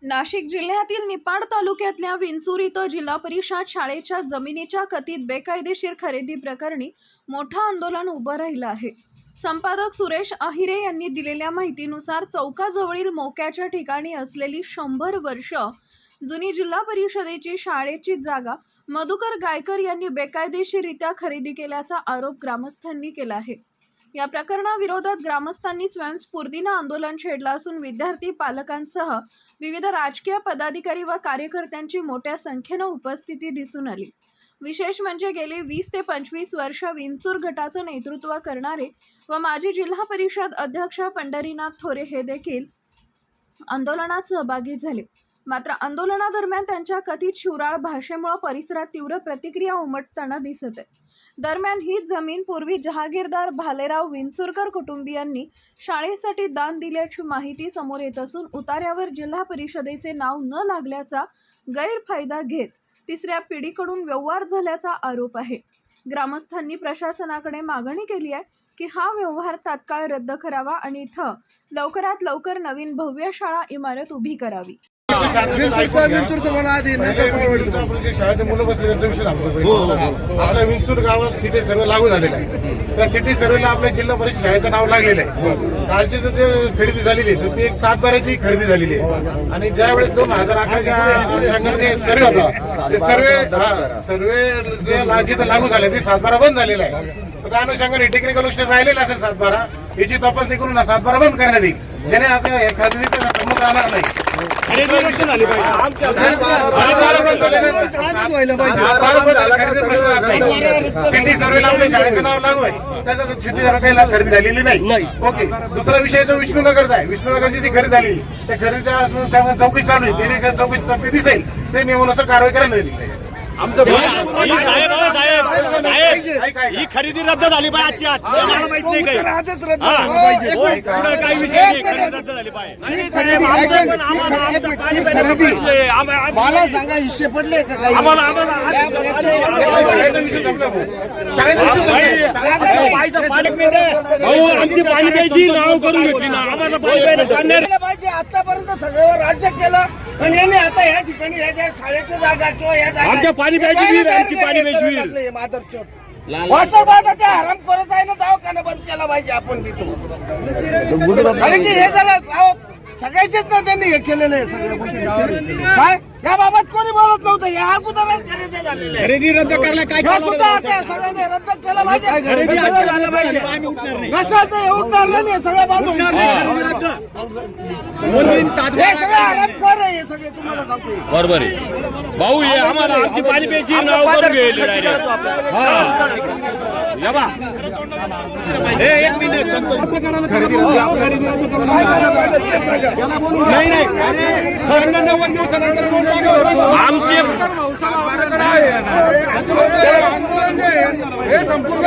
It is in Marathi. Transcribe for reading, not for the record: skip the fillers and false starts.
नाशिक जिल्ह्यातील निपाड तालुक्यातल्या विंचूर इथं जिल्हा परिषद शाळेच्या जमिनीच्या कथित बेकायदेशीर खरेदी प्रकरणी मोठं आंदोलन उभं राहिलं आहे। संपादक सुरेश अहिरे यांनी दिलेल्या माहितीनुसार चौकाजवळील मोक्याच्या ठिकाणी असलेली 100 वर्ष जुनी जिल्हा परिषदेची शाळेची जागा मधुकर गायकर यांनी बेकायदेशीररित्या खरेदी केल्याचा आरोप ग्रामस्थांनी केला आहे। या प्रकरणाविरोधात ग्रामस्थांनी स्वयंस्फूर्तीने आंदोलन छेडलं असून विद्यार्थी पालकांसह विविध राजकीय पदाधिकारी व कार्यकर्त्यांची मोठ्या संख्येने उपस्थिती दिसून आली। विशेष म्हणजे गेली 20 ते 25 वर्ष विंचूर गटाचं नेतृत्व करणारे व माजी जिल्हा परिषद अध्यक्ष पंढरीनाथ थोरे हे देखील आंदोलनात सहभागी झाले। मात्र आंदोलनादरम्यान त्यांच्या कथित शिवराळ भाषेमुळे परिसरात तीव्र प्रतिक्रिया उमटताना दिसत आहे। दरम्यान ही जमीन पूर्वी जहागीरदार भालेराव विंचुरकर कुटुंबियांनी शाळेसाठी दान दिल्याची माहिती समोर येत असून उतार्यावर जिल्हा परिषदेचे नाव न लागल्याचा गैरफायदा घेत तिसऱ्या पिढीकडून व्यवहार झाल्याचा आरोप आहे। ग्रामस्थांनी प्रशासनाकडे मागणी केली आहे की हा व्यवहार तात्काळ रद्द करावा आणि इथं लवकरात लवकर नवीन भव्य शाळा इमारत उभी करावी। शाळेचे मुलं बसले त्यांचा विषय आपल्या विंचूर गावात सिटी सर्वे लागू झालेला आहे। त्या सिटी सर्वेला आपल्या जिल्हा परिषद शाळेचं नाव लागलेलं आहे। कालची जे खरेदी झालेली आहे ती एक 7/12ची खरेदी झालेली आहे आणि ज्यावेळेस 2011च्या अनुषंगाने सर्वे होता ते सर्वे जे जिथं लागू झाले ते 7/12 बंद झालेलं आहे। त्या अनुषंगाने टेक्निकल गोष्टी राहिलेल्या असेल 7/12 याची तपासणी करून 7/12 बंद करण्यात येईल, ज्याने आता खरेदीचा संबंध राहणार नाही। सिटी सर्वेला आपल्या शाळेचं नाव लागू आहे, त्याचा सिटी सर्वे खरेदी झालेली नाही। ओके, दुसरा विषय जो विष्णुनगरचा आहे, विष्णुनगरची जी खरेदी झाली त्या खरेदीच्या चौकशी चालू आहे, त्याने चौकशी दिसेल ते नियमानुसार कारवाई करायला येईल। ही खरेदी रद्द झाली पाहिजे आजची आज, मला माहित नाही काही आजच रद्द झाली पाहिजे। काही विषय नाही, खरेदी रद्द झाली पाहिजे। मला सांगा हिस्से पडले का काही? आमची पाणी प्यायची नाव करून घेतली ना, आम्हाला पाहिजे। आतापर्यंत सगळ्यावर राज्य केलं आणि याने आता या ठिकाणी या शाळेची जागा किंवा या आमच्या पाणी प्यायची विहीर, आमची पाणी प्यायची विहीर वासोबाजाच्या हराम करत आहे ना, दवाखाना बंद केला पाहिजे आपण तिथं। कारण की हे झालं सगळ्याचेच ना त्यांनी हे केलेलं आहे सगळ्या गोष्टी। काय याबाबत कोणी बोलत नव्हतं, या अगोदरच खरेदी झालेली आहे। खरेदी रद्द करायला काय सुद्धा आता सगळ्यांनी रद्द केलं पाहिजे, खरेदी झालं पाहिजे। कसं ते उठणार नाही, सगळं बांधून हे सगळं हरामखोर आहे, हे सगळे तुम्हाला सांगतो। बरोबर आहे भाऊ, हे आम्हाला आमची पाणी प्यायची नाव करून घेईल डायरेक्ट। एक मिनिट आमचे संपूर्ण